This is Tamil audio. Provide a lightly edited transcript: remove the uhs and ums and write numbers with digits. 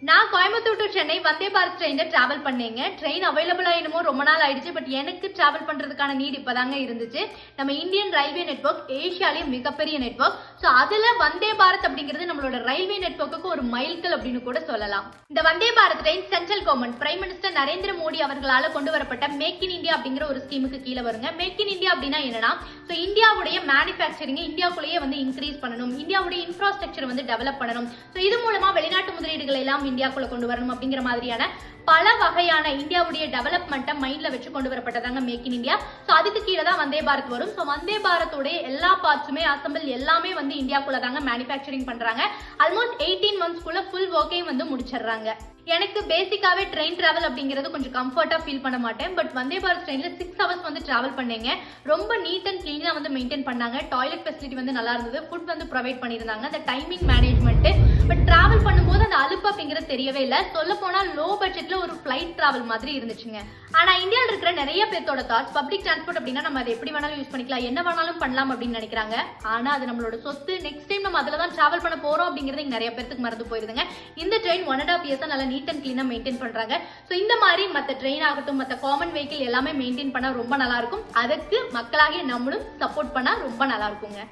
நான் கோயம்புத்தூர் டு சென்னை வந்தே பாரத் ட்ரெயின்ல டிராவல் பண்ணேங்க. ட்ரெயின் அவைலபிளா என்னமோ ரொம்ப நாள் ஆயிடுச்சு. பட் எனக்கு டிராவல் பண்றதுக்கான நீட் இப்பதாங்க இருந்துச்சு. நம்ம இந்தியன் ரயில்வே நெட்வொர்க் ஏசியாலேயே மிகப்பெரிய நெட்வொர்க். ஸோ அதுல வந்தே பாரத் அப்படிங்கிறது நம்மளோட ரயில்வே நெட்வொர்க்கு ஒரு மைல்கல் அப்படின்னு கூட சொல்லலாம். இந்த Vande Bharat train central government prime minister Narendra Modi அவர்களால கொண்டு வரப்பட்ட மேக் இன் இந்தியா அப்படிங்கிற ஒரு ஸ்கீமுக்கு கீழே வருங்க. மேக் இன் இந்தியா அப்படின்னா என்னன்னா, ஸோ இந்தியாவுடைய மேனுஃபேக்சரிங் இந்தியாவுக்குள்ளேயே இன்க்ரீஸ் பண்ணணும், இந்தியாவுடைய இன்ஃப்ராஸ்ட்ரக்சர் டெவலப் பண்ணணும். ஸோ இது மூலமா வெளிநாட்டு முதலீடுகள் எல்லாம் இந்தியாக்குள்ள கொண்டு வரணும் அப்படிங்கிற மாதிரியான பல வகையான இந்தியாவுடைய டெவலப்மெண்ட்டை மைண்ட்ல வச்சு கொண்டு வரப்பட்டதாங்க மேக் இன் இந்தியா. ஸோ அதுக்கு கீழே தான் வந்தே பாரத் வரும். ஸோ வந்தே பாரத்தோடைய எல்லா பார்ட்ஸுமே அசம்பிள் எல்லாமே இந்தியாக்குள்ள தாங்க மேனுஃபேக்சரிங் பண்றாங்க. ஆல்மோஸ்ட் 18 monthsக்குள்ள ஃபுல் ஒர்க்கையும் முடிச்சிடுறாங்க. எனக்கு பேசிக்காவே ட்ரெயின் டிராவல் அப்படிங்கிறது கொஞ்சம் கம்ஃபர்ட்டா ஃபீல் பண்ண மாட்டேன். பட் வந்தே பாரத் ட்ரெயின்ல 6 hours டிராவல் பண்ணீங்க. ரொம்ப நீட் அண்ட் கிளீனா மெயின்டைன் பண்ணாங்க. டாய்லெட் ஃபெசிலிட்டி நல்லா இருந்தது. ஃபுட் ப்ரொவைட் பண்ணியிருந்தாங்க. அந்த டைமிங் மேனேஜ்மெண்ட். பட் டிராவல் பண்ணும்போது அந்த அலுப்பு அப்படிங்கிறது தெரியவே இல்லை. சொல்ல போனா லோ பட்ஜெட்ல ஒரு ஃபிளைட் டிராவல் மாதிரி இருந்துச்சுங்க. ஆனா இந்தியாவில் இருக்கிற நிறைய பேர்த்தோட தாட்ஸ் பப்ளிக் டிரான்ஸ்போர்ட் அப்படின்னா நம்ம அதை எப்படி வேணாலும் யூஸ் பண்ணிக்கலாம், என்ன வேணாலும் பண்ணலாம் அப்படின்னு நினைக்கிறாங்க. ஆனா அது நம்மளோட சொத்து. நெக்ஸ்ட் டைம் நம்ம அதுல தான் டிராவல் பண்ண போறோம் அப்படிங்கிறது நிறைய பேருக்கு மறந்து போயிருதுங்க. இந்த ட்ரெயின் 1.5 years நல்லா நீட் அண்ட் கிளீனா மெயின்டைன் பண்றாங்க. சோ இந்த மாதிரி மத்த ட்ரெயின் ஆகட்டும், மத்த காமன் வெஹிக்கிள் எல்லாமே மெயின்டைன் பண்ணா ரொம்ப நல்லா இருக்கும். அதுக்கு மக்களாகிய நம்மளும் சப்போர்ட் பண்ணா ரொம்ப நல்லா இருக்குங்க.